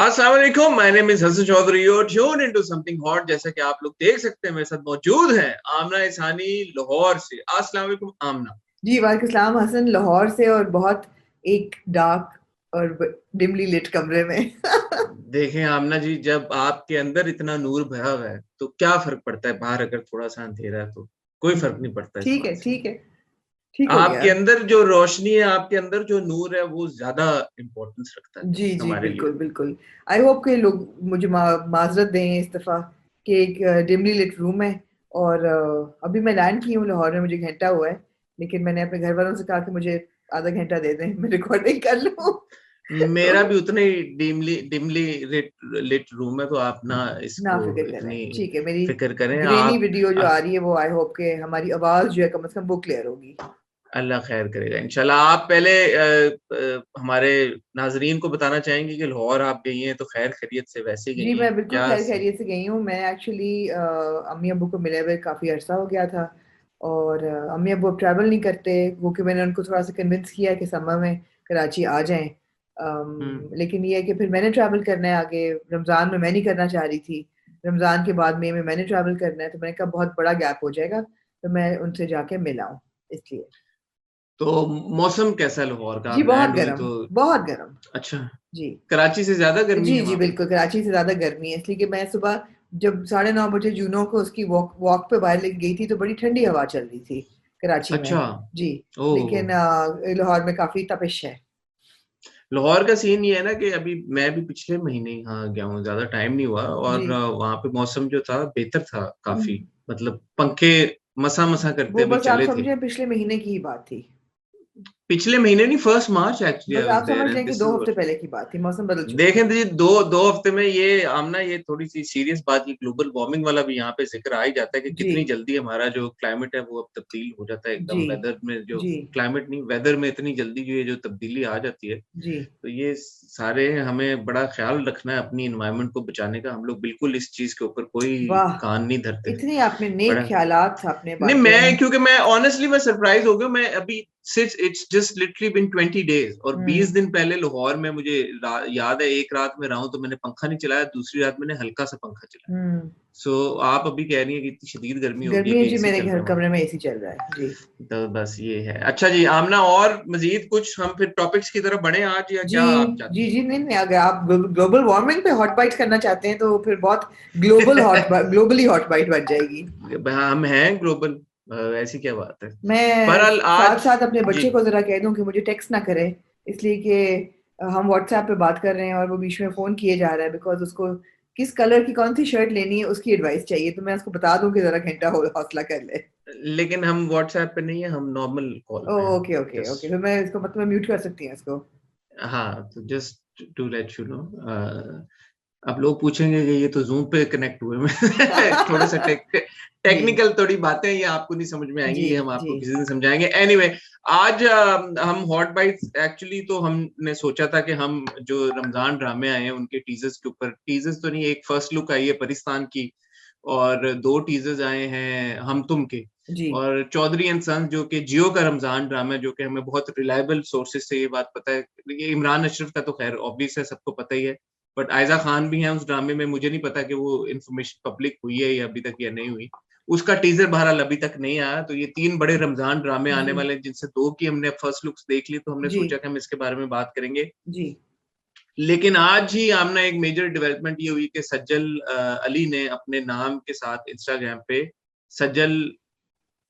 अस्सलाम वालेकुम, my name is Hasan Chaudhry और ट्यून इनटू समथिंग हॉट। जैसा कि आप लोग देख सकते हैं मेरे साथ मौजूद हैं आमना इसानी लाहौर से। अस्सलाम वालेकुम आमना। जी वालेकुम सलाम हसन, लाहौर से और बहुत एक डार्क और डिमली लिट कमरे में। देखें आमना जी, जब आपके अंदर इतना नूर भरा हुआ है तो क्या फर्क पड़ता है बाहर अगर थोड़ा सा अंधेरा है तो कोई फर्क नहीं पड़ता इस ठीक है बात से। ठीक है, ठीक हो गया। आपके अंदर जो रोशनी है, आपके अंदर जो नूर है वो ज्यादा इम्पोर्टेंस रखता है जी जी, हमारे लिए। बिल्कुल बिल्कुल। आई होप के लोग मुझे माजरत दें इस दफ़ा कि एक डिमली लिट रूम है। और अभी मैं लैंड की हूँ लाहौर में, मुझे घंटा हुआ है। लेकिन मैंने अपने घर वालों से कहा कि मुझे आधा घंटा दे दें, मैं रिकॉर्डिंग कर लूँ। तो मेरा भी उतना ही dimly dimly lit lit room है, तो आप ना ना इसको फिक्र करें, इतनी ठीक है। मेरी फिक्र करें ग्रेनी आप। वीडियो जो आ रही है वो आई होप के हमारी आवाज जो है कम से कम वो क्लियर होगी। अल्लाह खैर करेगा इंशाल्लाह। आप पहले हमारे नाजरीन को बताना चाहेंगे कि लाहौर आप गई हैं तो खैर खैरियत से वैसे जी, गई हैं मैं बिल्कुल क्या? खैर खैरियत से गई हूँ। मैं एक्चुअली अम्मी अब्बू को मिले हुए काफ़ी अरसा हो गया था। और अम्मी अब्बू अब ट्रैवल नहीं करते, वो कि मैंने उनको थोड़ा सा कन्विंस किया कि समर में कराची आ जाएं। हम्म। लेकिन ये है कि फिर मैंने ट्रैवल करना है आगे। रमज़ान में मैं नहीं करना चाह रही थी, रमज़ान के बाद मई में मैंने ट्रैवल करना है, तो मैंने कहा बहुत बड़ा गैप हो जाएगा, तो मैं उनसे जाके मिल आऊँ इसलिए। तो मौसम कैसा है लाहौर का? जी आप बहुत लैंड हुई गर्म, तो बहुत गर्म। अच्छा, जी कराची से ज्यादा गर्मी जी है जी, वहां पे? बिल्कुल कराची से ज्यादा गर्मी है, इसलिए कि मैं सुबह जब 9:30 बजे जूनों को उसकी वॉक वॉक पे बाहर लेके गई थी तो बड़ी ठंडी हवा चल रही थी कराची अच्छा। में। जी। ओह। लेकिन लाहौर में काफी तपिश है। लाहौर का सीन ये है ना कि अभी मैं भी पिछले महीने यहाँ गया हूँ, ज्यादा टाइम नहीं हुआ, जी। और वहां पे मौसम जो था बेहतर था काफी। हम्म, मतलब पंखे मसा मसा करते वो हुए बस आप चले थे। समझे पिछले महीने की ही बात थी। पिछले महीने नहीं, फर्स्ट मार्च एक्चुअली बस आई वाज आप देयर समझ एंड लें कि दिस 2 हफ्ते इज। पहले की बात थी, मौसम बदल चुका देखें था। तो ये दो दो हफ्ते में ये आमना, ये थोड़ी सी सीरियस बात, ये ग्लोबल वार्मिंग वाला भी यहाँ पे जिक्र आ ही जाता है कि जी कितनी जल्दी हमारा जो क्लाइमेट है वो अब तब्दील हो जाता है जी एकदम। वेदर में जो जी क्लाइमेट नहीं, वेदर में इतनी जल्दी जो ये जो तब्दीली आ जाती है। जी। तो ये सारे हमें बड़ा ख्याल रखना है अपनी इन्वायरमेंट को बचाने का। हम लोग बिल्कुल इस चीज के ऊपर कोई वाह, कान नहीं धरते। इतनी आपने नेक बड़ा ख्यालात आपने नहीं, बांटे हैं। मैं क्योंकि मैं ऑनेस्टली मैं सरप्राइज हो गया। मैं अभी सिर्फ it's just literally been 20 days, और 20 हम्म दिन पहले लाहौर में मुझे याद है एक रात में रहा हूं तो मैंने पंखा नहीं चलाया, दूसरी रात मैंने हल्का सा पंखा चलाया। हम्म। सो आप अभी कह रही हैं कि इतनी शदीद गर्मी होगी, गर्मी है अभी जी, एसी मेरे चल रहे घर हैं वहां। कमरे में एसी चल रहा है जी। तो बस ये है। अच्छा जी आमना, और मजीद कुछ हम फिर टॉपिक्स की तरफ बढ़े आज, या जी क्या आप जी चाहती जी, नहीं नहीं, अगर आप ग्लोबल वार्मिंग पे हॉट बाइट करना चाहते हैं तो फिर बहुत ग्लोबली हॉट बाइट बन जाएगी। हैं? हम हैं ग्लोबल, ऐसी क्या बात है? मैं बहरहाल साथ आज साथ अपने जी। बच्चे को जरा कह दूं कि मुझे टेक्स्ट ना करे, इसलिए कि हम व्हाट्सएप पे बात कर रहे हैं और वो बीच में फोन किए जा रहा है, बिकॉज उसको किस कलर की कौन सी शर्ट लेनी है उसकी एडवाइस चाहिए, तो मैं उसको बता दूं कि जरा घंटा हौसला कर ले। लेकिन हम व्हाट्सएप पे नहीं है, हम नॉर्मल कॉल पे हैं। ओके ओके ओके, जस्ट फिर मैं इसको मतलब म्यूट कर सकती हूँ इसको। हाँ, तो just to let you know. अब लोग पूछेंगे कि ये तो जूम पे कनेक्ट हुए में थोड़ा सा जी टेक्निकल थोड़ी बातें ये आपको नहीं समझ में आएंगी, जी ये हम जी आपको किसी दिन समझाएंगे। एनीवे आज हम हॉट बाइट्स एक्चुअली तो हमने सोचा था कि हम जो रमजान ड्रामे आए हैं उनके टीजर्स के ऊपर, टीजर्स तो नहीं, एक फर्स्ट लुक आई है परिस्तान की, और दो टीजर्स आए हैं हम तुम के, जी और चौधरी एंड सन्स जो कि जियो का रमजान ड्रामा है, जो कि हमें बहुत रिलायबल सोर्सेज से ये बात पता है। ये इमरान अशरफ का तो खैर ऑब्वियस है, सबको पता ही है, बट आयजा खान भी है उस ड्रामे में। मुझे नहीं पता कि वो इन्फॉर्मेशन पब्लिक हुई है या अभी तक या नहीं हुई। उसका टीजर बहरहाल अभी तक नहीं आया। तो ये तीन बड़े रमजान ड्रामे आने जी वाले हैं, जिनसे दो की हमने फर्स्ट लुक्स देख ली, तो हमने जी सोचा कि हम इसके बारे में बात करेंगे। जी लेकिन आज ही आमना एक मेजर डेवलपमेंट ये हुई कि सज्जल अली ने अपने नाम के साथ इंस्टाग्राम पे सज्जल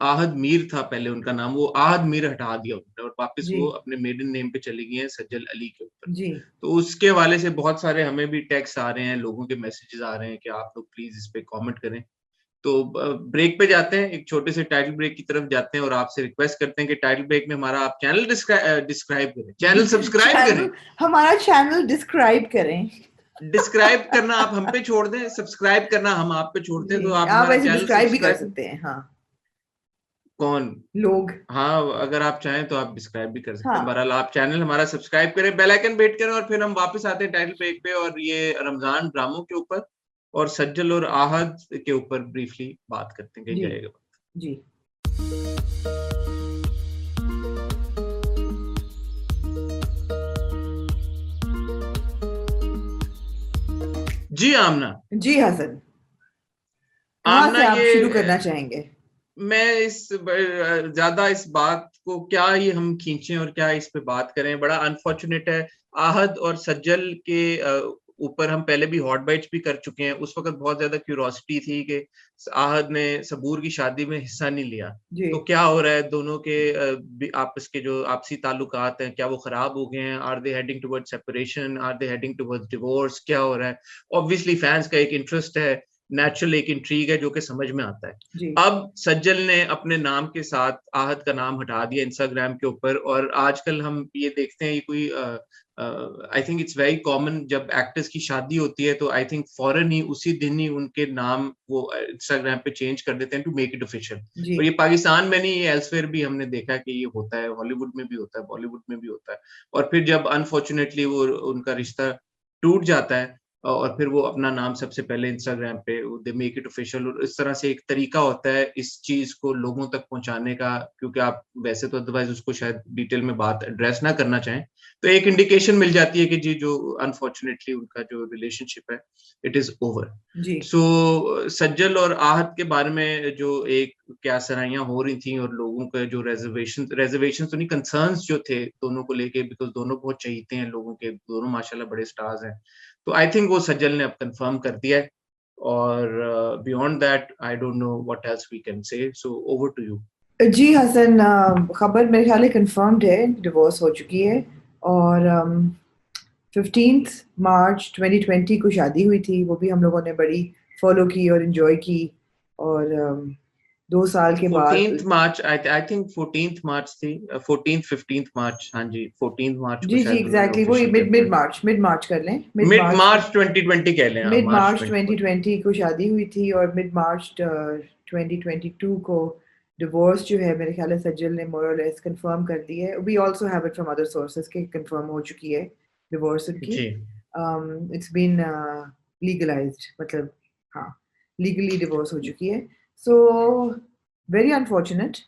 आहद मीर था पहले उनका नाम, वो आहद मीर हटा दिया उन्होंने और वापस जी वो अपने मेडन नेम पे चली गई हैं सज्जल अली के ऊपर। जी तो उसके हवाले से बहुत सारे हमें भी टेक्स्ट आ रहे हैं, लोगों के मैसेजेस आ रहे हैं कि आप लोग प्लीज इस पे कमेंट करें। तो ब्रेक पे जाते हैं, एक छोटे से टाइटल ब्रेक की तरफ जाते हैं, और आपसे रिक्वेस्ट करते हैं कि टाइटल ब्रेक में हमारा आप चैनल डिस्क्राइब करें, चैनल सब्सक्राइब करें। चैनल, हमारा चैनल डिस्क्राइब करें। डिस्क्राइब करना आप हम पे छोड़ दें, सब्सक्राइब करना हम आप पे छोड़ते हैं, तो जी, आप आप हमारा ऐसे चैनल डिस्क्राइब भी कर सब्सक्राइब। सकते हैं, हाँ। कौन? लोग। हाँ, अगर आप चाहें तो आप डिस्क्राइब भी कर सकते हैं। हाँ बहरहाल आप चैनल हमारा सब्सक्राइब करें, बेल आइकन बेट करें, और फिर हम वापस आते हैं टाइटल पेज पे, और ये रमजान ड्रामों के ऊपर और सज्जल और आहद के ऊपर ब्रीफली बात करते हैं, कहीं जी जाएगा। जी। जी आमना। जी हसन, कहाँ आमना से आप ये शुरू करना चाहेंगे? मैं ज्यादा इस बात को क्या ही हम खींचें और क्या इस पे बात करें, बड़ा अनफॉर्चुनेट है। आहद और सज्जल के ऊपर हम पहले भी हॉट बाइट्स भी कर चुके हैं। उस वक्त बहुत ज्यादा क्यूरोसिटी थी कि आहद ने सबूर की शादी में हिस्सा नहीं लिया, जी तो क्या हो रहा है, दोनों के आपस के जो आपसी ताल्लुकात हैं क्या वो खराब हो गए हैं, are they heading towards separation, are they heading towards divorce, क्या हो रहा है। ऑब्वियसली फैंस का एक इंटरेस्ट है, नेचुरल एक इंट्रीग है जो कि समझ में आता है। जी अब सज्जल ने अपने नाम के साथ आहद का नाम हटा दिया इंस्टाग्राम के ऊपर, और आजकल हम ये देखते हैं कोई I think it's very common, जब एक्टर्स की शादी होती है तो आई थिंक फौरन ही उसी दिन ही उनके नाम वो इंस्टाग्राम पे चेंज कर देते हैं टू मेक इट ऑफिशियल। जी और ये पाकिस्तान में नहीं, ये एल्सवेयर भी हमने देखा कि ये होता है, हॉलीवुड में भी होता है, बॉलीवुड में भी होता है। और फिर जब अनफॉर्चुनेटली वो उनका रिश्ता टूट जाता है और फिर वो अपना नाम सबसे पहले इंस्टाग्राम पे दे मेक इट ऑफिशियल, और इस तरह से एक तरीका होता है इस चीज को लोगों तक पहुंचाने का, क्योंकि आप वैसे तो अदरवाइज उसको शायद डिटेल में बात एड्रेस ना करना चाहें, तो एक इंडिकेशन मिल जाती है कि जी जो अनफॉर्चुनेटली उनका जो रिलेशनशिप है इट इज ओवर। जी सो सज्जल और आहत के बारे में जो एक क्या सराहियां हो रही थी, और लोगों के जो रेजर्वेशन तो नहीं, कंसर्न्स जो थे दोनों को लेके, बिकॉज दोनों बहुत चाहते हैं लोगों के, दोनों माशाल्लाह बड़े स्टार्स हैं, तो आई थिंक वो सज्जल ने अब कंफर्म कर दिया है। और beyond that I don't know what else we can say, so over to you. जी हसन, खबर मेरे ख्याल है कंफर्म्ड है, डिवोर्स हो चुकी है। और 15 मार्च 2020 को शादी हुई थी, वो भी हम लोगों ने बड़ी फॉलो की और इन्जॉय की। और 2 साल के बाद 14th March, I think 14th मार्च थी, 14th 15th मार्च, हाँ जी 14th मार्च को जी जी शायद उन्होंने एग्जैक्टली, वो ऑफिशियल मिड मार्च कर लें, मिड मार्च 2020 कह लें, हाँ मिड मार्च मार्च 2020। 2020 को शादी हुई थी। और मिड मार्च 2022 को डिवोर्स जो है मेरे ख्याल है सज्जल ने मोर और लेस कंफर्म कर दी है। We also have it from other sources के कंफर्म हो चुकी है डिवोर्स उनकी। जी इट्स बीन लीगलाइज्ड, मतलब हाँ, लीगली डिवोर्स हो चुकी है। So very unfortunate,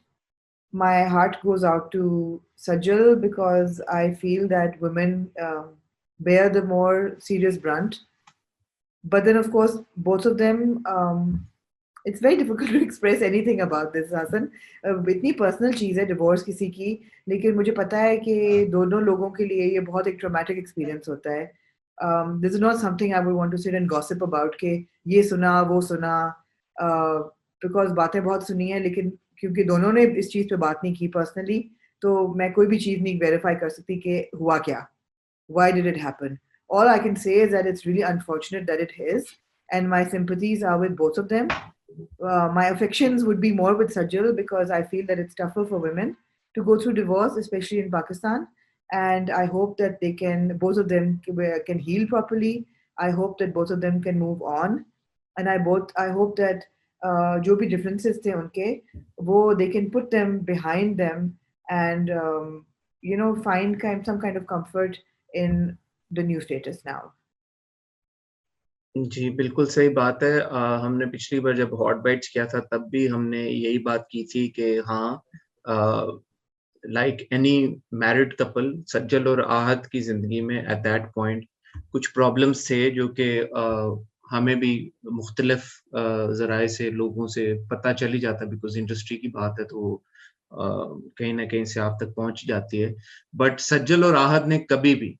my heart goes out to Sajal because I feel that women bear the more serious brunt. But then, of course, both of them, it's very difficult to express anything about this, Hasan. इतनी personal चीज़ है divorce किसी की, लेकिन मुझे पता है कि दोनों लोगों के लिए ये बहुत एक ट्रॉमेटिक एक्सपीरियंस होता है। This is not something I would want to sit and gossip about के ये सुना वो सुना, बिकॉज बातें बहुत सुनी है, लेकिन क्योंकि दोनों ने इस चीज़ पे बात नहीं की पर्सनली, तो मैं कोई भी चीज़ नहीं वेरीफाई कर सकती कि हुआ क्या, why did it happen. All I can say is that it's really unfortunate that it is, and my sympathies are with both of them. My affections would be more with Sajal because I feel that it's tougher for women to go through divorce, especially in Pakistan. And I hope that they can, both of them can heal properly. I hope that both of them can move on. And I hope that जो भी differences थे उनके, वो they can put them behind them and find some kind of comfort in the new status now. जी बिल्कुल सही बात है। हमने पिछली बार जब हॉट बाइट्स किया था तब भी हमने यही बात की थी कि हाँ, लाइक एनी मैरिड कपल, सज्जल और आहत की जिंदगी में एट दैट पॉइंट कुछ प्रॉब्लम्स थे जो कि हमें भी मुख्तलिफ जराए से लोगों से पता चल ही जाता, बिकॉज इंडस्ट्री की बात है तो कहीं ना कहीं से आप तक पहुंच जाती है। बट सज्जल और आहत ने कभी भी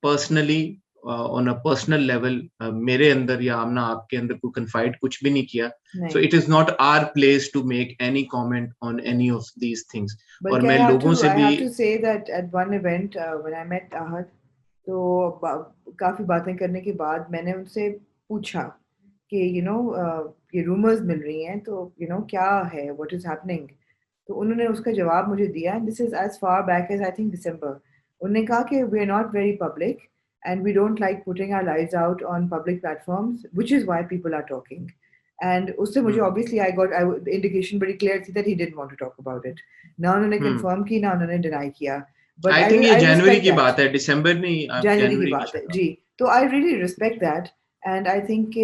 personally on a personal level मेरे अंदर या आमना आपके अंदर कोई कन्फाइड कुछ भी नहीं किया। सो नहीं, it is not our place to make any comment on any of these things. और बल्कि मैं लोगों से I भी have to say that at one event when I met Ahad, तो काफी बातें करने के बाद मैंने उनसे पूछा कि ये रूमर्स मिल रही हैं, तो क्या है, व्हाट इज हैपनिंग। तो उन्होंने उसका जवाब मुझे दिया, and this is as far back as I think December. उन्होंने कहा कि we are not very public and we don't like putting our lives out on public platforms which is why people are talking. And उससे मुझे obviously आई indication बड़ी clear थी that he didn't want to talk about it. ना उन्होंने confirm की, ना उन्होंने डिनाई किया। बट आई आई थिंक ये आई जनवरी रिस्पेक्ट की दैट। बात है, दिसंबर नहीं, आप जनवरी की जनवरी की बात है शायद। जी। तो I really respect that, and I think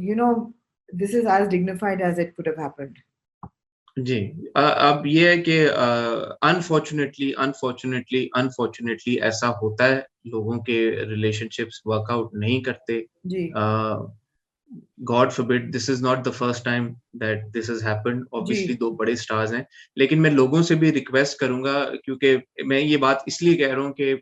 you know this is as dignified as it could have happened. जी। अब ये है कि अनफॉर्चुनेटली ऐसा होता है, लोगों के रिलेशनशिप्स वर्कआउट नहीं करते। जी God forbid, this is not the first time that this has happened. जी ऑब्वियसली दो बड़े स्टार्स हैं, लेकिन मैं लोगों से भी रिक्वेस्ट करूंगा, क्योंकि मैं ये बात इसलिए कह रहा हूँ कि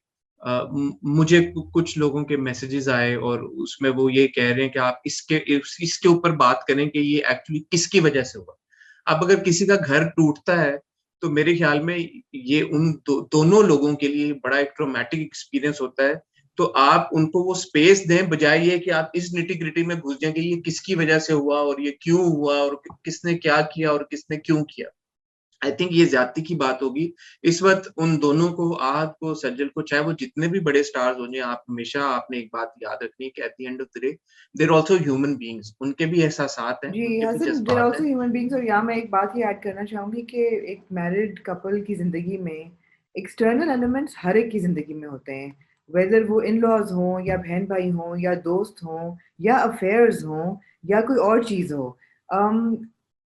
मुझे कुछ लोगों के मैसेजेस आए और उसमें वो ये कह रहे हैं कि आप इसके ऊपर बात करें कि ये एक्चुअली किसकी वजह से हुआ। अब अगर किसी का घर टूटता है, तो मेरे ख्याल में ये उन दोनों लोगों के लिए बड़ा एक ट्रॉमेटिक एक्सपीरियंस होता है। तो आप उनको वो स्पेस दें, बजाय ये कि आप इस निटी-ग्रिटी में घुस जाएँ कि ये किसकी वजह से हुआ और ये क्यों हुआ और किसने क्या किया और किसने क्यों किया। आई थिंक ये ज़्यादती की बात होगी। इस वक़्त उन दोनों को, आहत को, सज्जल को, चाहे वो जितने भी बड़े स्टार्स हो जाएँ, आप हमेशा आपने एक बात याद रखनी है कि at the end of the day, they are also human beings. उनके भी एहसासात हैं, जी उनके भी हसन देयर जज़्बात आल्सो हैं। Human beings. और यहाँ मैं एक बात ये ऐड करना चाहूँगी कि एक मैरिड कपल की ज़िंदगी में एक्सटर्नल एलिमेंट्स हर एक की ज़िंदगी में होते हैं, वेदर वो इन-लॉज़ हों या बहन-भाई हों या दोस्त हों या अफेयर्स हों या कोई और चीज़ हो।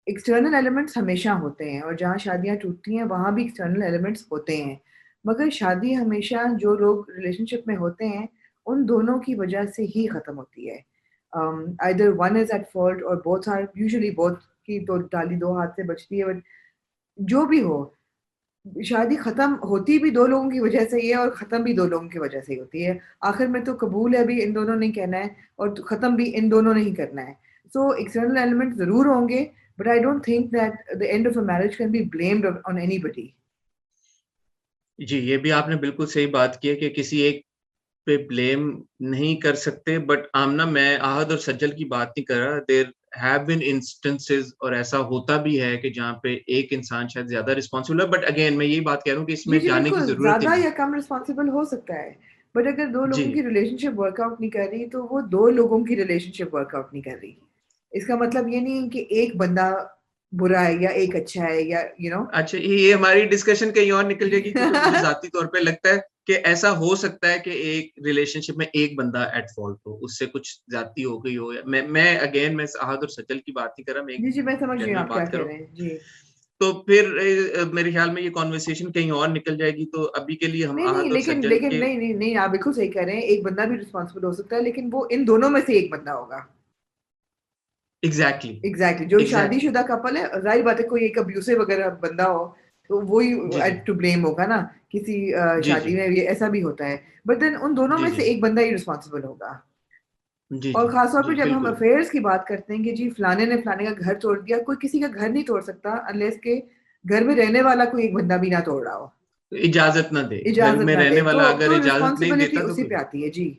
एक्सटर्नल एलिमेंट्स हमेशा होते हैं और जहाँ शादियाँ टूटती हैं वहाँ भी एक्सटर्नल एलिमेंट्स होते हैं। मगर शादी हमेशा जो लोग रिलेशनशिप में होते हैं, उन दोनों की वजह से ही ख़त्म होती है। either one is at fault or both are usually both की तो ताली दो हाथ से बजती है, बट जो भी हो, शादी खत्म होती भी दो लोगों की वजह से ही है और खत्म भी दो लोगों की वजह से ही होती है। आखिर में तो कबूल है भी इन दोनों ने कहना है और खत्म भी इन दोनों ने ही करना है। सो एक्सटर्नल एलिमेंट जरूर होंगे, but I don't think that the end of a marriage can be blamed on anybody. जी, ये भी आपने बिल्कुल सही बात की है कि किसी एक पे ब्लेम नहीं कर सकते, बट आमना, मैं आहत और सज्जल की बात नहीं कर रहा। देयर हैव बीन इंस्टेंसेस, और ऐसा होता भी है कि जहाँ पे एक इंसान शायद ज़्यादा रिस्पॉन्सिबल है, बट अगेन मैं यही बात कह रहा हूँ कि जी, इसमें जी, जाने की बिल्कुल, ज़रूरत ही ज़्यादा नहीं या है। कम रिस्पॉन्सिबल हो सकता है। बट अगर 2 जी, लोगों की रिलेशनशिप वर्कआउट नहीं कर रही, तो वो 2 लोगों की रिलेशनशिप वर्कआउट नहीं कर रही। इसका मतलब ये नहीं है कि एक बंदा बुरा है या एक अच्छा है या अच्छा, ये हमारी डिस्कशन कहीं और निकल जाएगी, क्योंकि मुझे ज़ाती तौर पे लगता है कि ऐसा हो सकता है कि एक रिलेशनशिप में एक बंदा एट फॉल्ट हो, उससे कुछ ज़्यादती हो गई हो, या मैं अगेन मैं आहत और सज्जल की बात नहीं कर रहा, मैं एक जी, जी, मैं समझ रही हूँ जनरल आप क्या बात कर कह रहा रहे हूँ। हैं। जी। तो फिर मेरे ख्याल में ये कन्वर्सेशन कहीं और निकल जाएगी, तो अभी के लिए हम नहीं, नहीं, आहत और लेकिन सज्जल लेकिन के। नहीं, नहीं, नहीं, आप बिल्कुल सही कह रहे हैं। एक बंदा भी रिस्पॉन्सिबल हो सकता है, लेकिन वो इन दोनों में से एक बंदा होगा। एग्ज़ैक्टली, एग्ज़ैक्टली, जो एग्ज़ैक्टली। शादीशुदा कपल है, ज़ाहिर बात है कोई एक अब्यूसिव अगर बंदा हो, तो वो ही जी, जी। टू ब्लेम होगा ना, किसी जी, शादी जी। में भी ऐसा भी होता है। बट देन उन दोनों जी, में जी। से एक बंदा ही रिस्पॉन्सिबल होगा। जी, और जी। ख़ास तौर पे जी, जब हम बिल्कुल। अफेयर्स की बात करते हैं कि जी फलाने ने फलाने का घर तोड़ दिया, कोई किसी का घर नहीं तोड़ सकता अनलेस के घर में रहने वाला कोई एक बंदा भी ना तोड़ रहा हो, इजाज़त ना दे, घर इजाज़त में ना रहने दे। तो वाला अगर इजाज़त नहीं रिस्पॉन्सिबिलिटी देता तो उसी कोई। पे आती है। जी,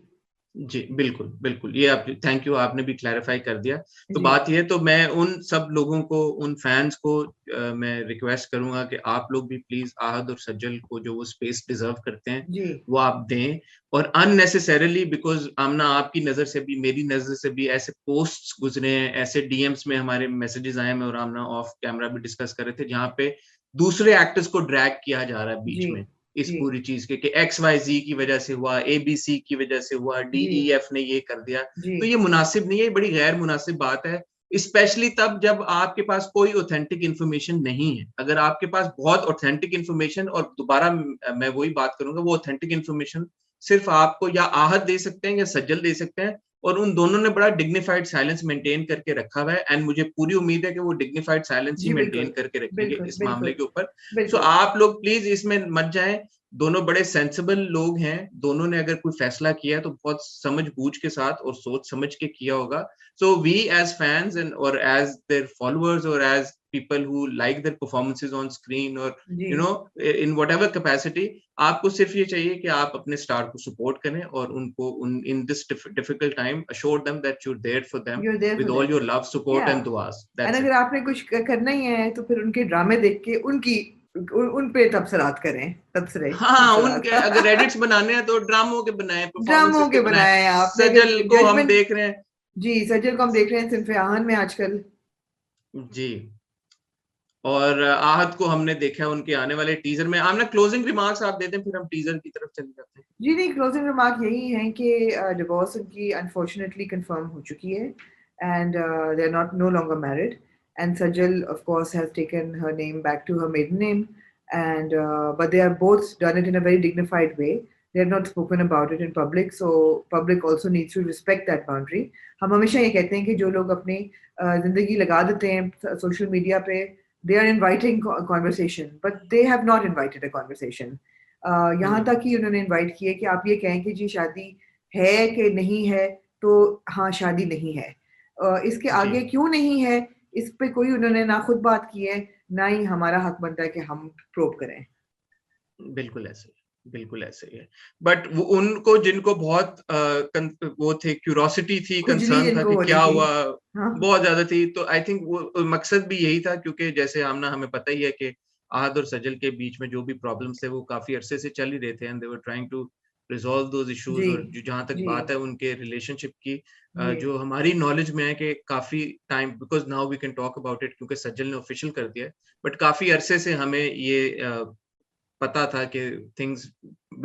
जी, बिल्कुल, बिल्कुल। ये आप थैंक यू, आपने भी क्लैरिफ़ाई कर दिया। तो जी, बात ये है, तो मैं उन सब लोगों को, उन फैन्स को मैं रिक्वेस्ट करूँगा कि आप लोग भी प्लीज़ आहत और सज्जल को जो वो स्पेस डिज़र्व करते हैं, जी, वो आप दें। और अननेसेसरीली, बिकॉज़ आमना, आपकी नज़र से भी, मेरी नज़र से भी ऐसे पोस्ट्स गुज़रे हैं, ऐसे डीएम्स में हमारे मैसेजेज़ आए हैं, मैं और आमना ऑफ कैमरा भी डिस्कस कर रहे थे, जहाँ पे दूसरे एक्टर्स को ड्रैग किया जा रहा है बीच जी, में। इस जी, पूरी चीज़ के कि एक्स-वाई-ज़ी की वज़ह से हुआ, ए-बी-सी की वज़ह से हुआ, जी, डी-ई-एफ ने ये कर दिया। जी, तो ये मुनासिब नहीं है, ये बड़ी गैर मुनासिब बात है, स्पेशली तब जब आपके पास कोई ऑथेंटिक इन्फॉर्मेशन नहीं है। अगर आपके पास बहुत ऑथेंटिक इन्फॉर्मेशन, और दोबारा मैं वही बात करूँगा, वो ऑथेंटिक इन्फॉर्मेशन सिर्फ़ आपको या आहत दे सकते हैं या सज्जल दे सकते हैं, और उन दोनों ने बड़ा डिग्निफाइड साइलेंस मेंटेन करके रखा हुआ है, एंड मुझे पूरी उम्मीद है कि वो डिग्निफाइड साइलेंस ही जी, मेंटेन बिल्कुल, करके रखेंगे बिल्कुल, इस मामले बिल्कुल, के ऊपर। सो बिल्कुल। आप लोग प्लीज़ इसमें मत जाएँ। दोनों बड़े सेंसिबल लोग हैं, दोनों ने अगर कोई फैसला किया है तो बहुत समझ-बूझ के साथ और सोच समझ के किया होगा। So we as fans and or as their followers or as people who like their performances on screen or ji, in whatever capacity, आपको सिर्फ ये चाहिए कि आप अपने स्टार को सपोर्ट करें और उनको उन in this difficult time assure them that you're there for them you are there with for all them. your love, support या and duas. एंड That's अगर it. आपने कुछ करना ही है तो फिर उनके ड्रामे देख के उन पे तबसरात करें, हाँ, उनके अगर तबसरात। एडिट्स बनाने हैं तो ड्रामों के बनाएँ, ड्रामों परफॉर्मेंसेज़ के के बनाएँ। बनाए हैं आपने, अगर सजल को हम जजमेंट। देख रहे हैं। जी, सज्जल को हम देख रहे हैं सिन्फ़े आहन में आजकल। जी। और आहत को हमने देखा है उनके आने वाले टीज़र में। आमना, क्लोजिंग रिमार्क्स आप दे दें, फिर हम टीज़र की तरफ चले जाते हैं। जी नहीं, क्लोजिंग रिमार्क यही है कि डिवोर्स उनकी अनफॉर्चुनेटली कंफर्म हो चुकी है and they are not no longer married and Sajal, of course, has taken her name back to her maiden name, and but they have both done it in a very dignified way. They have not spoken about it in public, so public also needs to respect that boundary. हम हमेशा ये कहते हैं कि जो लोग अपनी जिंदगी लगा देते हैं सोशल मीडिया पे, they are inviting conversation, but they have not invited a conversation. यहाँ तक कि उन्होंने इनवाइट किए कि आप ये कहें कि जी शादी है कि नहीं है, तो हाँ शादी नहीं है. इसके आगे क्यों नहीं है, इस पे कोई उन्होंने ना खुद बात की है, ना ही हमारा हक बनता है कि हम प्रोब करें. बिल्कुल ऐसे ही है. बट उनको जिनको बहुत वो थे, क्यूरोसिटी थी, कंसर्न था कि क्या हुआ, बहुत ज्यादा थी. तो आई थिंक वो मकसद भी यही था, क्योंकि जैसे आमना हमें पता ही है कि आहद और सजल के बीच में जो भी प्रॉब्लम्स थे वो काफी अरसे से चल ही रहे थे, and they were trying to resolve those issues. और जहां तक बात है उनके रिलेशनशिप की, जो हमारी नॉलेज में है कि काफी time, because now we can talk about it क्योंकि सज्जल ने ऑफिशियल कर दिया है, बट काफी अरसे से हमें ये पता था कि things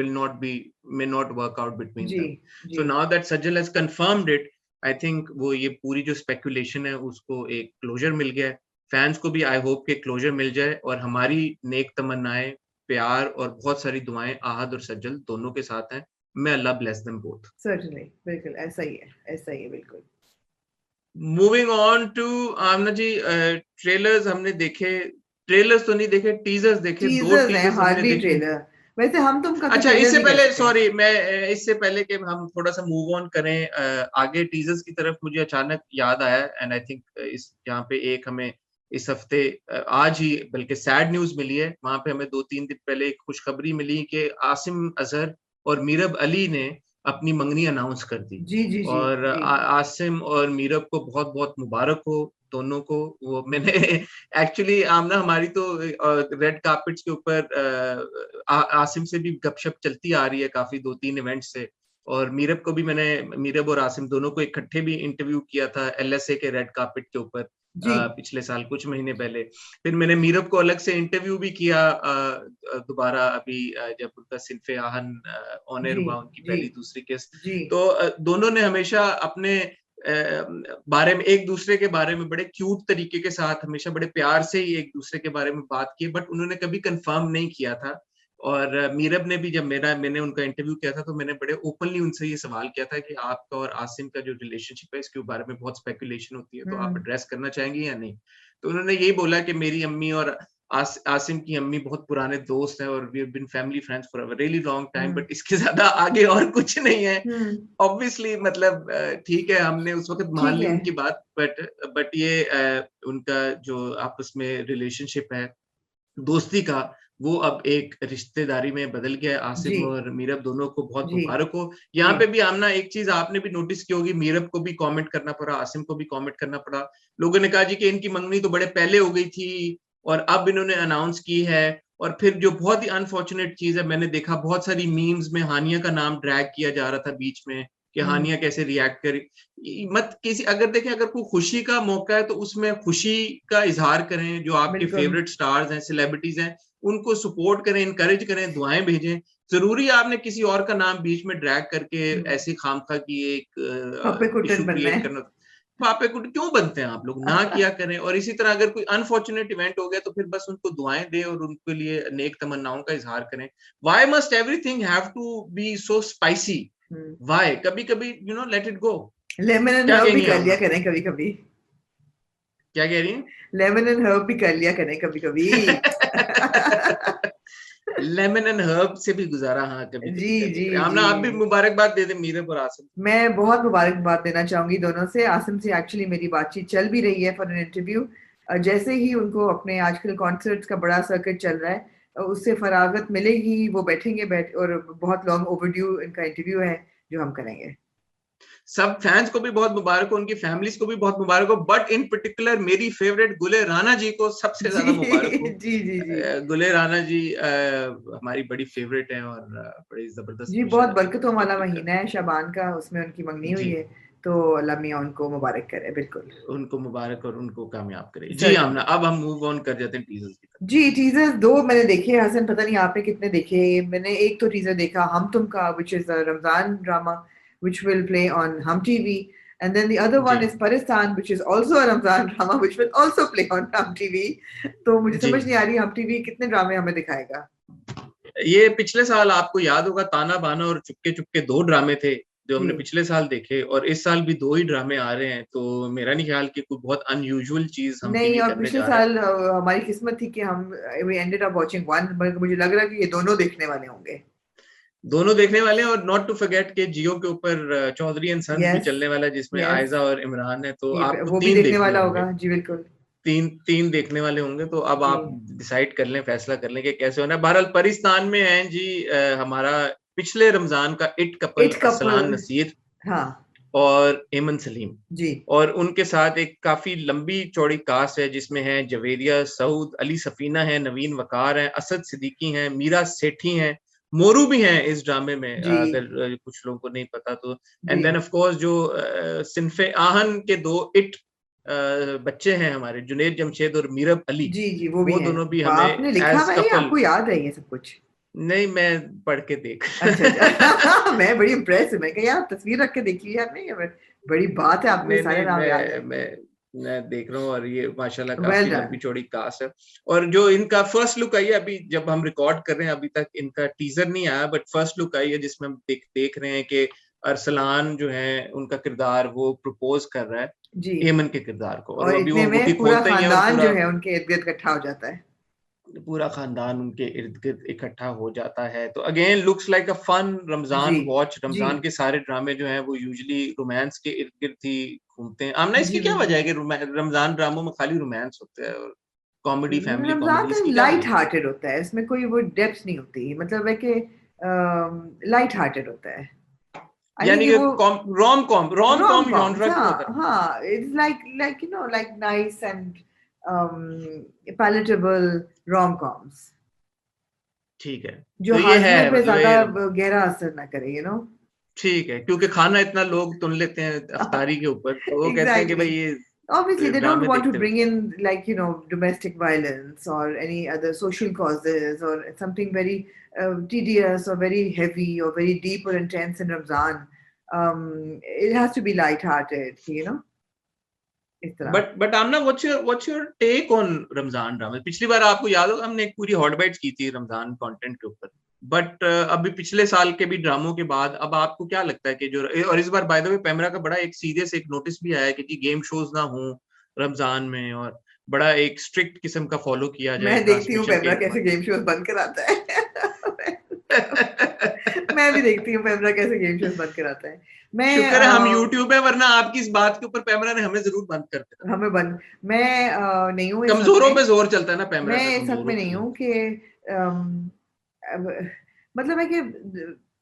may not work out between them. So now that Sajal has confirmed it, I think वो ये पूरी जो speculation है उसको एक closure मिल गया है. फैंस को भी आई होप के क्लोजर मिल जाए, और हमारी नेक तमन्नाएं, प्यार और बहुत सारी दुआएं आहद और सज्जल दोनों के साथ हैं. May Allah bless them both. Certainly, बिल्कुल ऐसा ही है बिल्कुल. Moving on to Amna ji, trailers हमने देखे, ट्रेलर्स तो नहीं देखे, टीजर्स देखे. 2 टीजर्स हमने देखे. वैसे हम तुम अच्छा, इससे पहले सॉरी, मैं इससे पहले कि हम थोड़ा सा मूव ऑन करें आगे टीजर्स की तरफ, मुझे अचानक याद आया, एंड आई थिंक इस यहाँ पे एक हमें इस हफ्ते आज ही बल्कि सैड न्यूज मिली है. वहां पे हमें 2-3 दिन पहले एक खुशखबरी मिली कि आसिम अजहर और मीरब अली ने अपनी मंगनी अनाउंस कर दी. जी. और आसिम और मीरब को बहुत बहुत मुबारक हो दोनों को. वो मैंने एक्चुअली आमना हमारी तो रेड कार्पेट्स के ऊपर आसिम से भी गपशप चलती आ रही है काफी 2-3 इवेंट्स से, और मीरब को भी मैंने, मीरब और आसिम दोनों को इकट्ठे भी इंटरव्यू किया था LSA के रेड कार्पेट के ऊपर पिछले साल कुछ महीने पहले. फिर मैंने मीरब को अलग से इंटरव्यू भी किया दोबारा अभी जब उनका सिनफे आहन ऑनर हुआ, उनकी पहली दूसरी किस्त. तो दोनों ने हमेशा अपने बारे में, एक दूसरे के बारे में बड़े क्यूट तरीके के साथ, हमेशा बड़े प्यार से ही एक दूसरे के बारे में बात की, बट उन्होंने कभी कंफर्म नहीं किया था. और मीरब ने भी, जब मैंने उनका इंटरव्यू किया था, तो मैंने बड़े ओपनली उनसे ये सवाल किया था कि आपका और आसिम का जो रिलेशनशिप है इसके बारे में बहुत स्पेकुलेशन होती है, तो आप एड्रेस करना चाहेंगे या नहीं. तो उन्होंने यही बोला कि मेरी अम्मी और आसिम की अम्मी बहुत पुराने दोस्त हैं, और we have been family friends for a really long time, but इसके ज्यादा आगे और कुछ नहीं है. ऑब्वियसली मतलब ठीक है, हमने उस वक्त मान ली उनकी बात, बट ये उनका जो आपस में रिलेशनशिप है दोस्ती का, वो अब एक रिश्तेदारी में बदल गया. आसिम और मीरब दोनों को बहुत मुबारक हो. यहाँ पे भी आमना एक चीज आपने भी नोटिस की होगी, मीरब को भी कमेंट करना पड़ा, आसिम को भी कमेंट करना पड़ा. लोगों ने कहा जी कि इनकी मंगनी तो बड़े पहले हो गई थी और अब इन्होंने अनाउंस की है. और फिर जो बहुत ही अनफॉर्चुनेट चीज है, मैंने देखा बहुत सारी मीम्स में हानिया का नाम ड्रैग किया जा रहा था बीच में कि हानिया कैसे रिएक्ट करी. मत किसी, अगर देखें, अगर कोई खुशी का मौका है तो उसमें खुशी का इजहार करें. जो आपके फेवरेट स्टार्स हैं, सेलिब्रिटीज हैं, उनको सपोर्ट करें, इनकरेज करें, दुआएं भेजें. जरूरी आपने किसी और का नाम बीच में ड्रैग करके ऐसी खामखा की एक इशू क्रिएट करना. पापे कुट क्यों बनते हैं आप लोग, ना किया करें. और इसी तरह अगर कोई अनफॉर्चुनेट इवेंट हो गया तो फिर बस उनको दुआएं दें और उनके लिए नेक तमन्नाओं का इजहार करें. Why must everything have to be so spicy? Why? कभी-कभी you know, let it go. Lemon and herb भी कर लिया करें कभी-कभी. क्या कह रही हैं? लेमन एंड हर्ब भी कर लिया करें कभी-कभी. लेमन एंड हर्ब से भी गुजारा, हाँ कभी. जी. आमना आप भी मुबारकबाद दे दें मीरब और आसिम. मैं बहुत मुबारकबाद देना चाहूंगी दोनों से. आसिम से एक्चुअली मेरी बातचीत चल भी रही है फॉर एन इंटरव्यू. जैसे ही उनको अपने आजकल कॉन्सर्ट्स का बड़ा सर्किट चल रहा है, उससे फरागत मिलेगी, वो बैठेंगे और बहुत लॉन्ग ओवरड्यू इनका इंटरव्यू है जो हम करेंगे. सब फैंस को भी बहुत मुबारक हो, उनकी फैमिलीज को भी बहुत मुबारक हो, बट इन पर्टिकुलर मेरी फेवरेट गुले राना जी को सबसे ज्यादा मुबारक हो. जी. गुले राना जी हमारी बड़ी फेवरेट हैं और बड़ी जबरदस्त जी. बहुत बरकतों वाला महीना है शाबान का, उसमें उनकी मंगनी हुई है, तो अल्लाह मियां उनको मुबारक करे. बिल्कुल उनको मुबारक और उनको कामयाब करे. जी आमना, अब हम मूव ऑन कर जाते हैं टीजर्स की तरफ. जी. टीजर्स 2 मैंने देखे. हसन, पता नहीं आपने कितने देखे. मैंने एक तो टीजर देखा हम तुम का, which is Ramzan drama which will play on Hum TV. And then the other one जी is Paristan, which is also a Ramzan drama, which will also play on Hum TV. तो मुझे जी समझ नहीं आ रही Hum TV कितने ड्रामे हमें दिखाएगा. ये पिछले साल आपको याद होगा ताना बाना और चुपके चुपके 2 ड्रामे थे जो हमने जी पिछले साल देखे और इस साल भी 2 ही ड्रामे आ रहे हैं तो मेरा नहीं ख्याल कि कोई बहुत अनयूजुअल चीज हम नहीं, टीवी और करने पिछले जा रहा है। साल हमारी किस्मत थी कि हम we ended up watching one, बल्कि मुझे लग रहा है कि ये दोनों देखने वाले होंगे. दोनों देखने वाले हैं और नॉट टू फॉरगेट के जियो के ऊपर चौधरी एंड सन्स भी Yes, चलने वाला है जिसमें yes, आयजा और इमरान है तो ये आपको वो भी 3 देखने देखने वाला होंगे। होगा जी, बिल्कुल तीन देखने वाले होंगे तो अब जी. आप डिसाइड कर लें फैसला कर लें कि कैसे होना है। बहरहाल पाकिस्तान में है जी हमारा पिछले रमजान का it couple it Arsalan couple. Naseer हाँ और एमन सलीम जी और उनके साथ एक काफी लंबी चौड़ी कास्ट है जिसमें है जवेरिया सऊद, अली सफीना है, नवीन वकार है, असद सिद्दीकी हैं, मीरा सेठी हैं, मोरू भी हैं इस ड्रामे में जी अगर कुछ लोगों को नहीं पता तो। जी एंड देन ऑफ कोर्स जो सिनफे आहन के 2 इट बच्चे हैं हमारे जुनेद जमशेद और मीरब अली जी जी, वो भी वो हैं. दोनों भी वाह, हमें आपने लिखा एज हुआ है या कपल। आपको याद है ये सब कुछ? नहीं मैं पढ़ के देख अच्छा अच्छा. मैं बड़ी इम्प्रेस हूँ. मैं कहा यार तस्वीर रख के देखी है आपने, ये बड़ी बात है, आपको ये नहीं सारे नहीं नाम याद है. मैं देख रहा हूँ और ये माशाल्लाह वेल काफी लंबी डन. चौड़ी कास्ट है। और जो इनका फर्स्ट लुक आई है अभी जब हम रिकॉर्ड कर रहे हैं अभी तक इनका टीजर नहीं आया बट फर्स्ट लुक आई है जिसमें हम देख रहे हैं कि अरसलान जो है उनका किरदार वो प्रपोज कर रहा है जी, एमन के किरदार को और और वो अभी वो इतने अंगूठी में पूरा खोलते ही है और खानदान जो पूरा है उनके इर्द गिर्द इकट्ठा हो जाता है. पूरा खानदान उनके इर्द गिर्द इकट्ठा हो जाता है। तो again looks like a fun Geo Ramzan watch. Geo Ramzan के सारे ड्रामे जो हैं वो यूजुअली रोमांस के इर्द गिर्द ही घूमते हैं। आमना इसकी जी क्या बिल्कुल. वजह है कि रमजान ड्रामों में खाली रोमांस होता है और कॉमेडी फैमिली रमजान कॉमेडी तो इसकी क्या लाइट वजह है? हार्टेड होता है, इसमें कोई वो डेप्थ नहीं होती, मतलब है कि लाइट हार्टेड होता है. आई थिंक यानी ये कि वो रोम rom कॉम coms, जॉनरा की हाँ तरह। हाँ, it's like you know, like nice and palatable rom coms, ठीक है जो तो ये है हाजमे पे मतलब ज्यादा ये गहरा असर ना करे, you know. ठीक है क्योंकि खाना इतना लोग तुन लेते हैं अफ्तारी के ऊपर तो वो कहते हैं कि भाई Exactly. Obviously, ये they don't ड्रामे want to देखते bring रहते हैं। in, like, you know, domestic violence or any other social causes or something very tedious or very heavy or very deep or intense in Ramzan. It has to be light-hearted, you know, इस तरह. But Amna what's your take on Ramzan drama? पिछली बार आपको याद होगा हमने एक पूरी हॉट बाइट्स की थी रमजान कंटेंट के ऊपर बट अभी पिछले साल के भी ड्रामों के बाद अब आपको क्या लगता है कि जो और इस बार बाय द वे पैमरा का बड़ा एक सीरियस एक नोटिस भी आया है कि जी गेम शोज ना हो रमजान में और बड़ा एक स्ट्रिक्ट किस्म का फॉलो किया जाए मैं देखती हूँ ट्रांसमिशन के पेमरा कैसे हवाले गेम शोज बंद कराता है. से। मैं भी देखती हूँ पेमरा कैसे गेम शोज बंद कराता है. मैं शुक्र है हम यूट्यूब है वरना आपकी इस बात के ऊपर पैमरा ने हमें जरूर बंद कर देना। हमें बंद. मैं नहीं हूँ इस हक कमजोरों में. पे जोर चलता है ना पैमरा मैं का, इस हक में कमजोरों पे नहीं जोर। हूँ कि मतलब है कि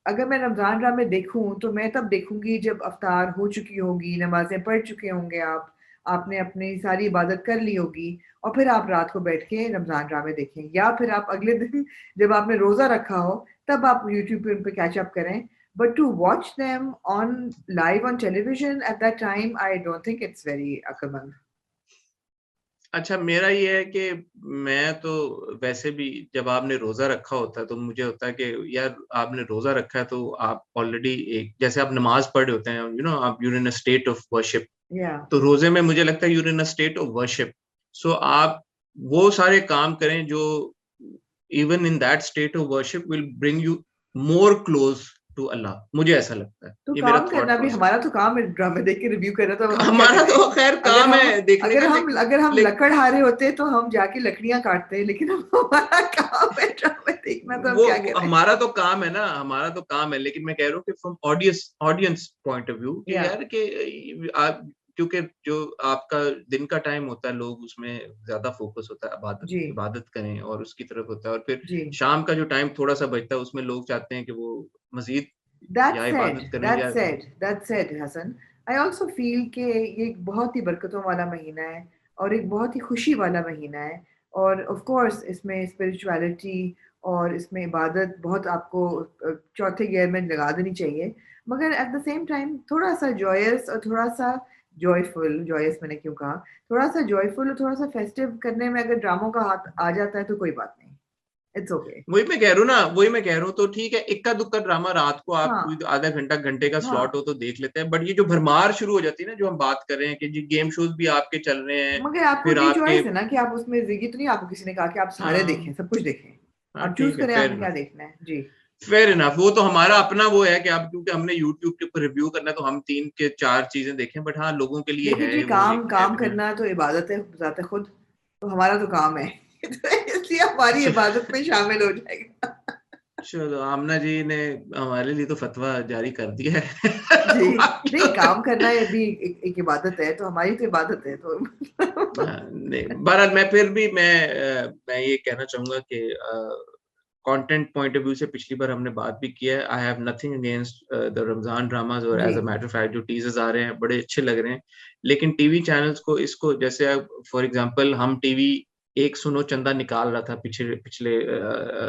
अगर मैं रमजान ड्रामे देखूं तो मैं तब देखूंगी जब अफ्तार हो चुकी होगी, नमाजें पढ़ चुके होंगे आप, आपने अपनी सारी इबादत कर ली होगी, और फिर आप रात को बैठ के रमजान ड्रामे देखें, या फिर आप अगले दिन जब आपने रोजा रखा हो तब आप यूट्यूब पे उन पे कैच अप करें. But to watch them on live on television at that time, I don't think it's very अकलमंद. अच्छा मेरा ये है कि मैं तो वैसे भी जब आपने रोजा रखा होता है तो मुझे होता है कि यार आपने रोजा रखा है तो आप ऑलरेडी एक जैसे आप नमाज पढ़ रहे होते हैं आप you're in a state of worship. या तो रोजे में मुझे लगता है you're in a state of worship. So आप वो सारे काम करें जो even in that state of worship will bring you more close to Allah. मुझे ऐसा लगता है, तो ये मेरा काम थॉट करना भी प्रोसेस। हमारा तो काम है, ड्रामा देख के रिव्यू करना, तो हम क्या हमारा करें? तो खैर अगर काम हम है देखने का अगर हम लेकिन लकड़हारे होते तो हम जाके लकड़ियां काटते हैं, लेकिन हमारा काम है ड्रामा देखना, तो हम क्या वो करें? हमारा तो काम है ना, हमारा तो काम है लेकिन मैं कह रहा हूँ कि from audience point of view कि या यार कि आप क्योंकि जो आपका दिन का टाइम होता है लोग उसमें ज्यादा फोकस होता है इबादत जी इबादत करें और उसकी तरफ होता है और फिर जी. शाम का जो टाइम थोड़ा सा बचता है उसमें लोग चाहते हैं कि वो मजीद या इबादत करें या That said, Hasan, I also feel कि ये एक बहुत ही बरकतों वाला महीना है और एक बहुत ही खुशी वाला महीना है, और ऑफ कोर्स इसमें स्पिरिचुअलिटी और इसमें इबादत बहुत आपको चौथे गियर में लगा देनी चाहिए, मगर एट द सेम टाइम थोड़ा सा जॉयस और थोड़ा सा जॉयस मैंने क्यों कहा, थोड़ा सा जॉयफुल और थोड़ा सा फेस्टिव करने में अगर ड्रामों का हाथ आ जाता है तो कोई बात नहीं. It's okay. वही मैं कह रहा हूँ तो ठीक है, इक्का दुक्का ड्रामा रात को आप हाँ कोई आधा घंटे का हाँ, स्लॉट हो तो देख लेते हैं, बट ये जो भरमार शुरू हो जाती है ना, जो हम बात कर रहे हैं कि जी गेम शोज भी आपके चल रहे हैं, मगर आपको फिर दी आपके, चॉइस है ना कि आप उसमें ये तो नहीं आपको किसी ने कहा कि आप सारे देखें, हाँ सब कुछ देखें। हाँ आप चूज ठीक है, करें फेयर आपने क्या इनफ, देखना है जी। Fair enough. वो तो हमारा अपना वो है कि आप, क्योंकि हमने यूट्यूब के ऊपर रिव्यू करना है तो हम 3 के 4 चीजें देखें, बट हाँ लोगों के लिए देखिए जी, है वो काम एक काम एविडेंट। करना तो इबादत है ज़ाते खुद, तो हमारा तो काम है तो इसलिए हमारी इबादत में शामिल हो जाएगा। चलो आमना जी ने हमारे लिए तो फतवा जारी कर दिया जी, है। नहीं काम करना ये भी एक इबादत है, तो हमारी तो इबादत है तो नहीं, बहरहाल मैं फिर भी मैं ये कहना चाहूंगा कि कंटेंट पॉइंट ऑफ व्यू से पिछली बार हमने बात भी किया है, I have nothing against the Ramzan dramas, और जी as a matter of fact जो टीजर्स आ रहे हैं बड़े अच्छे लग रहे हैं, लेकिन टीवी चैनल्स को इसको, जैसे फॉर एग्जांपल हम टीवी एक सुनो चंदा निकाल रहा था पिछले पिछले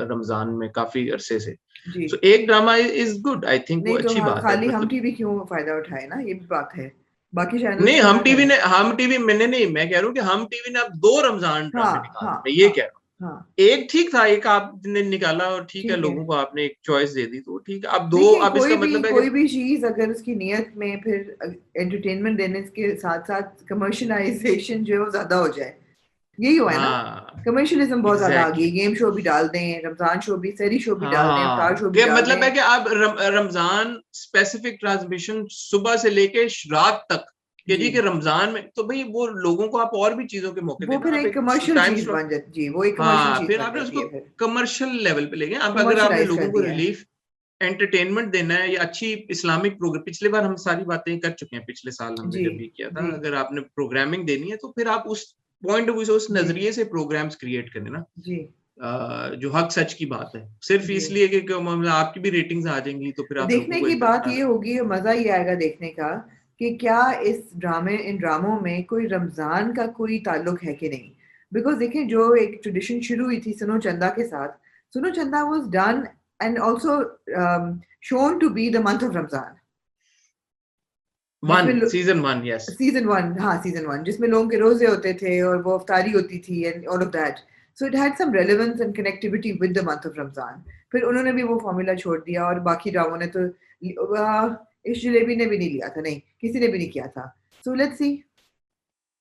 रमजान में काफी अरसे से, जी। सो एक drama is good, I think वो नहीं तो अच्छी बात है, खाली हम मतलब टीवी क्यों फायदा उठाए ना, ये भी बात है, बाकी चैनल्स नहीं क्यों ना करें। हम टीवी मैंने नहीं, मैं कह रहा हूँ कि हम टीवी ने अब 2 रमजान ड्रामे हाँ निकाले, हाँ मैं ये हाँ कह रहा हाँ, हूँ। एक ठीक था, एक आपने निकाला और ठीक है, ठीक है। लोगों को आपने एक चॉइस दे दी तो ठीक है, अब दो, देखिए अब इसका मतलब है कि कोई भी चीज अगर उसकी नियत में फिर एंटरटेनमेंट देने के साथ साथ कमर्शलाइजेशन जो है वो ज्यादा हो जाए, यही हुआ है ना। हाँ कमर्शियलिज्म बहुत ज्यादा आ गई, एग्जैक्टली, गेम शो भी डाल दें, रमजान शो भी, सहरी शो भी डाल दें, अवतार हाँ शो भी कि डाल मतलब है दें। कि अब रमजान स्पेसिफिक ट्रांसमिशन सुबह से लेके रात तक, कि जी, जी कि रमजान में तो भाई वो लोगों को आप और भी चीजों के मौके वो देना, फिर आप एक एक कमर्शियल टाइम चीज स्लॉट, बन जाती जी, वो एक कमर्शियल हाँ चीज फिर बन आपने जाती उसको है फिर, कमर्शियल लेवल पे ले गए। अब अगर आपने कमर्शलाइज कर लोगों को दिया है। रिलीफ एंटरटेनमेंट देना है या अच्छी इस्लामिक प्रोग्राम, पिछले बार हम सारी बातें कर चुके हैं, पिछले साल हमने जी जब ये किया था, जी अगर आपने प्रोग्रामिंग देनी है तो फिर आप उस पॉइंट ऑफ व्यू से, उस जी नजरिए से प्रोग्राम्स क्रिएट करें ना, जी जो हक सच की बात है, सिर्फ जी। इसलिए कि मतलब आपकी भी रेटिंग्स आ जाएंगी तो फिर आप लोगों देखने को की इधर बात ना ये लगे। होगी, मजा ये आएगा देखने का कि क्या इन ड्रामों में कोई रमजान का कोई ताल्लुक है कि नहीं। बिकॉज देखिए, जो एक ट्रेडिशन शुरू हुई थी सुनो चंदा के साथ, Suno Chanda was done and also shown to be the month of Ramzan, one, जिसमें सीजन 1, यस। सीजन 1, हाँ सीजन 1 जिसमें लोगों के रोजे होते थे और वो अफ्तारी होती थी and all of that, so it had some relevance and connectivity with the month of Ramzan. फिर उन्होंने भी वो फॉर्मूला छोड़ दिया और बाकी ड्रामों ने तो इस जलेबी ने भी नहीं लिया था, नहीं किसी ने भी नहीं किया था। So let's see,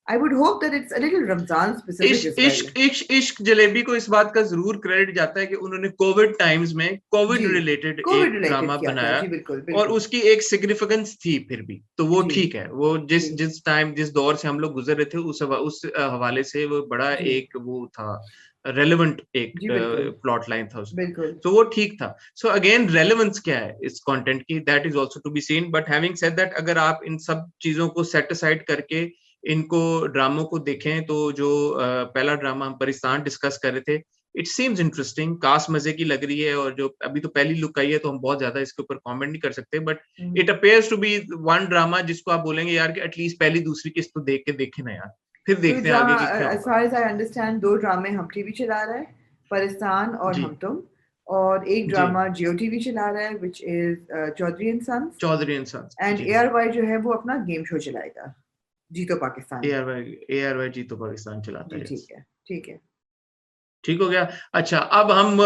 I would hope that it's a little Ramzan specific इश्क एज वेल। इश्क इश्क इश्क जलेबी को इस बात का जरूर क्रेडिट जाता है कि उन्होंने कोविड टाइम्स में कोविड जी, रिलेटेड कोविड एक रिलेटेड ड्रामा किया था बनाया, जी, बिल्कुल और बिल्कुल। उसकी एक सिग्निफिकेंस थी फिर भी, तो वो जी ठीक है, वो जी जिस टाइम जिस दौर से हम लोग गुजर रहे थे उस हवाले से वो बड़ा जी एक वो था, रेलेवेंट एक जी बिल्कुल प्लॉट लाइन था उसका, बिल्कुल। तो वो ठीक था। सो अगेन रेलेवेंस क्या है इस कंटेंट की, that is also to be seen, but having said that, अगर आप इन सब चीजों को सेट असाइड करके इनको ड्रामों को देखें तो जो पहला ड्रामा हम परिस्तान डिस्कस कर रहे थे, इट सीम्स इंटरेस्टिंग, कास्ट मजे की लग रही है, और जो अभी तो पहली लुक आई है तो हम बहुत ज्यादा इसके ऊपर कमेंट नहीं कर सकते, but it appears to be one drama जिसको आप बोलेंगे यार कि एटलीस्ट पहली दूसरी किस्त तो देख के देखे ना यार, फिर तो देखते हैं जहाँ आगे की क्या एज होगा। फार एज आई अंडरस्टैंड, दो ड्रामे हम टीवी चला रहा है, परिस्तान और जी हम तुम, और एक जी, ड्रामा जियो टीवी चला रहा है which is Chaudhry and sons, Chaudhry इंसान, एंड जी ए आर वाई जो है वो अपना गेम शो चलाएगा, Jeeto Pakistan. A R Y जी तो पाकिस्तान चलाता जी है, yes। ठीक है ठीक है। ठीक हो गया। अच्छा, अब हम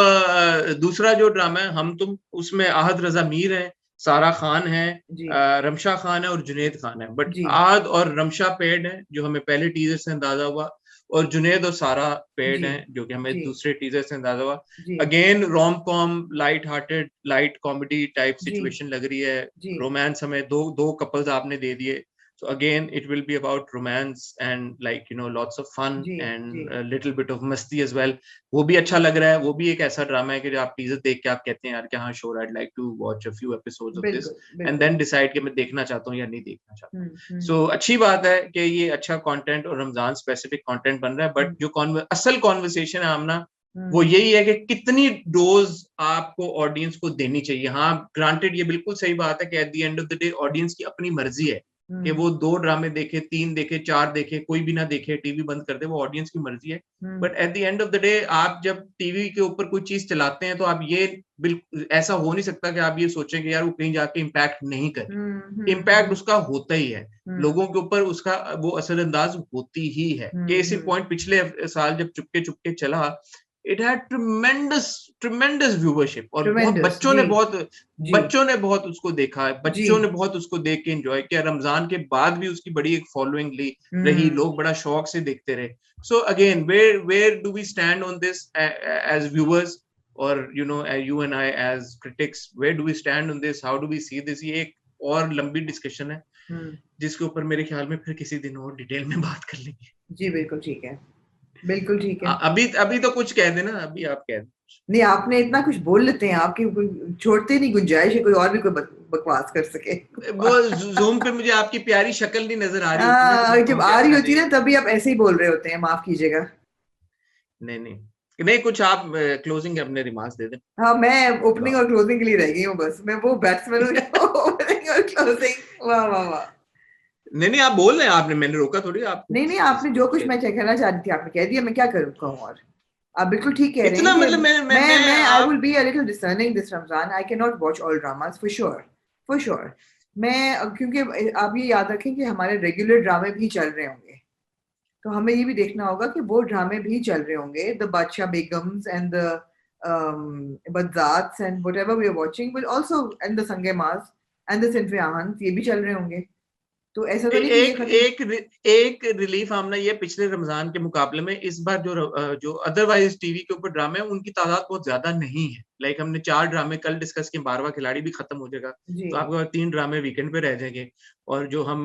दूसरा जो ड्रामा है हम तुम, उसमें आहद रजा मीर है, सारा खान है, जी रमशा खान है और जुनेद खान है, बट जी आहद और रमशा पेड है जो हमें पहले टीजर से अंदाजा हुआ, और जुनेद और सारा पेड जी है जो कि हमें जी दूसरे टीजर से अंदाजा हुआ। जी again rom com, light hearted, light comedy type जी सिचुएशन लग रही है, जी रोमांस हमें दो दो कपल्स आपने दे दिए, so again it will be about romance and like lots of fun ji ji and a little bit of मस्ती as well। वो भी अच्छा लग रहा है, वो भी एक ऐसा ड्रामा है कि जो आप टीजर देख के आप कहते हैं यार कि हाँ sure, I'd like to watch a few episodes of this बिल्कुल and बिल्कुल। then decide कि मैं देखना चाहता हूँ या नहीं देखना चाहता हूँ। So अच्छी बात है कि ये अच्छा कंटेंट और रमजान स्पेसिफिक कंटेंट बन रहा है, बट जो असल कॉन्वर्सेशन है आमना, वो यही है कि कितनी डोज आपको ऑडियंस को देनी चाहिए। हाँ ग्रांटेड, ये बिल्कुल सही बात है कि at the end of the day audience की अपनी मर्जी है कि वो 2 ड्रामे देखे, 3 देखे, 4 देखे, कोई भी ना देखे, टीवी बंद कर दे, वो ऑडियंस की मर्जी है। But at the end of the day आप जब टीवी के ऊपर कोई चीज चलाते हैं तो आप ये बिल्कुल ऐसा हो नहीं सकता कि आप ये सोचें कि यार वो कहीं जाके इम्पैक्ट नहीं करे, इम्पैक्ट उसका होता ही है, लोगों के ऊपर उसका वो असरअंदाज होती ही है। केस इन पॉइंट पिछले साल जब चुपके चुपके चला, इट हैड ट्रिमेंडस व्यूवरशिप, और बहुत बच्चों ने बहुत उसको देखा है, बच्चों ने बहुत उसको देख के एंजॉय किया। रमजान के बाद भी उसकी बड़ी एक फॉलोइंग रही, लोग बड़ा शौक से देखते रहे। So again, where do we stand on this as viewers, और you and I as critics, where do we stand on this? How do we see this? ये एक और लंबी डिस्कशन है, जिसके ऊपर मेरे ख्याल में फिर किसी दिन और डिटेल में बात कर लेंगे। जी बिल्कुल ठीक है, बिल्कुल ठीक है। अभी तो कुछ कह देना, अभी आप कह दें। नहीं, आपने इतना कुछ बोल लेते हैं, आपकी छोड़ते नहीं गुंजाइश है कोई और भी कोई बकवास कर सके। वो जूम पे मुझे आपकी प्यारी शक्ल नहीं नजर आ रही होती, जब आ रही होती ना तभी आप ऐसे ही बोल रहे होते हैं, माफ कीजिएगा। नहीं, कुछ आप क्लोजिंग अपने रिमार्क्स दे दें। हाँ, मैं ओपनिंग और क्लोजिंग के लिए रह गई हूँ बस, मैं वो बैट्समैन हूँ ओपनिंग और क्लोजिंग। वाह वाह वाह। नहीं, आप बोल रहे हैं, आपने, मैंने रोका थोड़ी आपको। नहीं, आपने जो कुछ मैं कहना चाहती थी आपने कह दिया, मैं क्या करूँ कहूँ। और आप बिल्कुल ठीक कह रहे हैं। मतलब मैं I will be a little discerning this Ramzan. I cannot watch all dramas for sure. मैं, क्योंकि आप ये याद रखें कि हमारे रेगुलर ड्रामे भी चल रहे होंगे, तो हमें ये भी देखना होगा कि वो ड्रामे भी चल रहे होंगे। The Badshah Begums and the Badzaats and whatever we are watching will also, and the Sang-e-Mah and the सिनफे आहन, ये भी चल रहे होंगे। तो ऐसा तो नहीं एक रिलीफ आमना ये, पिछले रमजान के मुकाबले में इस बार जो अदरवाइज टीवी के ऊपर ड्रामे हैं उनकी तादाद बहुत ज्यादा नहीं है। लाइक हमने 4 ड्रामे कल डिस्कस किए, 12वां खिलाड़ी भी खत्म हो जाएगा, तो आपके पास 3 ड्रामे वीकेंड पे रह जाएंगे। और जो हम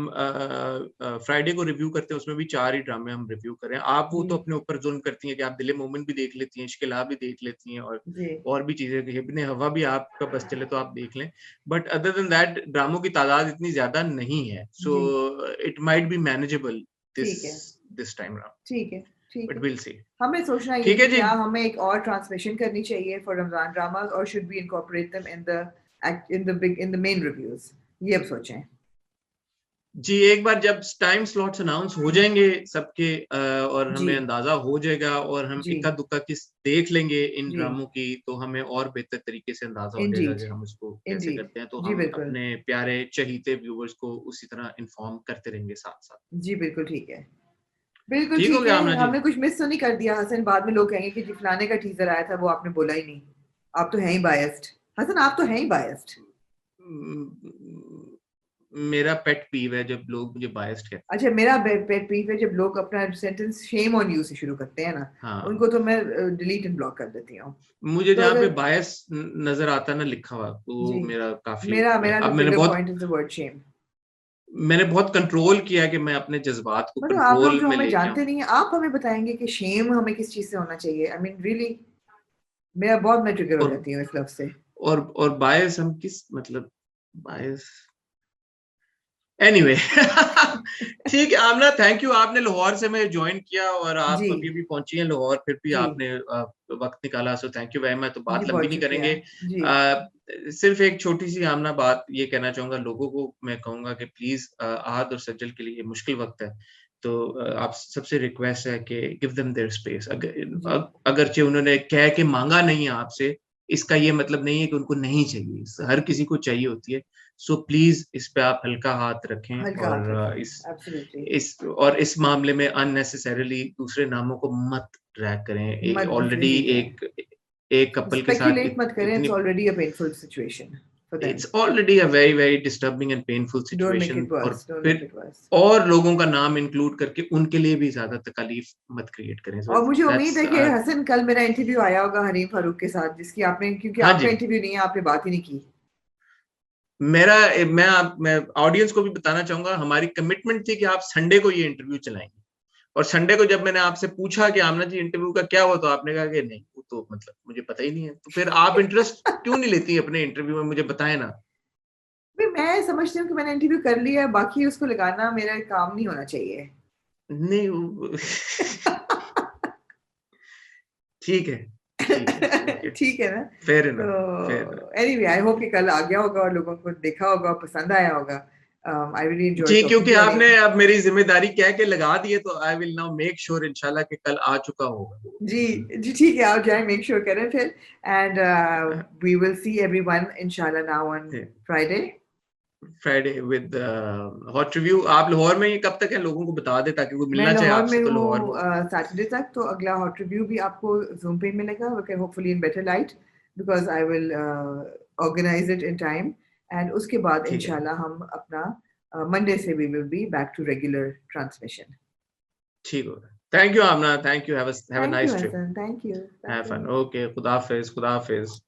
फ्राइडे को रिव्यू करते हैं उसमें भी 4 ही ड्रामे हम रिव्यू कर रहे हैं। आप वो तो अपने ऊपर जुल्म करती हैं कि आप दिले मोमिन भी देख लेती हैं, इश्किला भी देख लेती हैं, और भी चीजें, इब्ने हवा भी आपका बस चले तो आप देख लें। बट अदर देन दैट ड्रामों की तादाद इतनी ज्यादा नहीं है, so it might be manageable this time round. ठीक है, बट विल सी। हमें सोचना है कि क्या हमें एक और ट्रांसमिशन करनी चाहिए फॉर रमजान ड्रामास, और should we incorporate them in the main reviews, ये अब सोचें जी। एक बार जब टाइम स्लॉट्स अनाउंस हो जाएंगे सबके, और हमें अंदाजा हो जाएगा, और हम इक्का दुक्का किस देख लेंगे इन ड्रामों की, तो हमें और बेहतर तरीके से अंदाजा हो जाएगा कि हम उसको कैसे करते हैं। तो हम अपने प्यारे चहीते व्यूअर्स को उसी तरह इन्फॉर्म करते रहेंगे साथ साथ। जी बिल्कुल ठीक है, बिल्कुल ठीक है। हमने कुछ मिस तो नहीं कर दिया हसन? बाद में लोग कहेंगे कि जी फलाने का टीजर आया था, वो आपने बोला ही नहीं। आप तो हैं ही बायस्ड हसन, आप तो हैं ही बायस्ड। मेरा पेट पीव है जब लोग मुझे बायस्ड कहते हैं। अच्छा, मेरा पेट पीव है जब लोग अपना सेंटेंस शेम ऑन यू से शुरू करते हैं ना। हाँ। उनको तो मैं डिलीट एंड ब्लॉक कर देती हूँ। मुझे तो जहाँ पे बायस नजर आता है ना लिखा हुआ, तो मेरा काफी, मेरा अब मैंने बहुत point is the word shame. मैंने बहुत कंट्रोल किया कि मैं अपने जज्बात को कंट्रोल में लेके जानते नहीं है। आप हमें बताएंगे कि शेम हमें किस चीज से होना चाहिए? आई मीन रियली मैं बहुत ट्रिगर हो जाती हूँ इस लफ्ज से। और बायस हम किस, मतलब बायस, एनीवे ठीक है आमना, थैंक यू। आपने लाहौर से मैं ज्वाइन किया, और आप अभी भी पहुंची हैं लाहौर, फिर भी आपने वक्त निकाला, so thank you very much. तो बात लंबी नहीं करेंगे, सिर्फ एक छोटी सी आमना बात ये कहना चाहूंगा लोगों को। मैं कहूंगा कि प्लीज आहद और सज्जल के लिए मुश्किल वक्त है, तो आप सबसे रिक्वेस्ट है कि गिव देम देयर स्पेस। अगरचे उन्होंने कह के मांगा नहीं है आपसे, इसका ये मतलब नहीं है कि उनको नहीं चाहिए, हर किसी को चाहिए होती है। सो प्लीज इस पे आप हल्का हाथ रखें, और इस मामले में अननेसेसरीली दूसरे नामों को मत ड्रैग करें। ऑलरेडी एक कपल के साथ मत करें, it's already a painful situation for them. It's already a very very disturbing and painful situation. और लोगों का नाम इंक्लूड करके उनके लिए भी ज्यादा तकलीफ मत क्रिएट करें। और मुझे उम्मीद है कि हसन कल मेरा इंटरव्यू आया होगा हरीम फारूक के साथ, जिसकी आपने, क्योंकि आपका इंटरव्यू नहीं है, आपने बात ही नहीं की। मैं ऑडियंस को भी बताना चाहूंगा, हमारी कमिटमेंट थी कि आप संडे को ये इंटरव्यू चलाएंगे, और संडे को जब मैंने आपसे पूछा कि आमना जी इंटरव्यू का क्या हुआ, तो आपने कहा कि नहीं, वो तो मतलब मुझे पता ही नहीं है। तो फिर आप इंटरेस्ट क्यों नहीं लेती अपने इंटरव्यू में, मुझे बताएं ना। मैं समझती हूँ कि मैंने इंटरव्यू कर लिया, बाकी उसको लगाना मेरा काम नहीं होना चाहिए। नहीं ठीक है ठीक है ना, fair enough. Anyway I hope कि कल आ गया होगा और लोगों को देखा होगा, पसंद आया होगा। I really enjoyed जी, क्योंकि आपने अब मेरी जिम्मेदारी कह के लगा दी है, तो I will now make sure इंशाल्लाह कि कल आ चुका होगा। जी ठीक है, आप जाएं, मेक श्योर करें फिर, and we will see everyone इंशाल्लाह now on Friday. Friday with hot review. आप लाहौर में ये कब तक है, लोगों को बता दे ताकि कोई मैं मिलना चाहे लाहौर आपसे में तो लाहौर हूँ में। सैटरडे तक, तो अगला हॉट रिव्यू भी आपको जूम पे मिलेगा, okay, hopefully in better light, because I will organise it in time, and उसके बाद ठीक है, इंशाल्लाह हम अपना मंडे से we will be back to regular transmission. ठीक होगा। Thank you Amna, thank you, have a thank you nice trip, Hasan, thank you, have thank fun. You. Okay, खुदा हाफिज, खुदा हाफिज।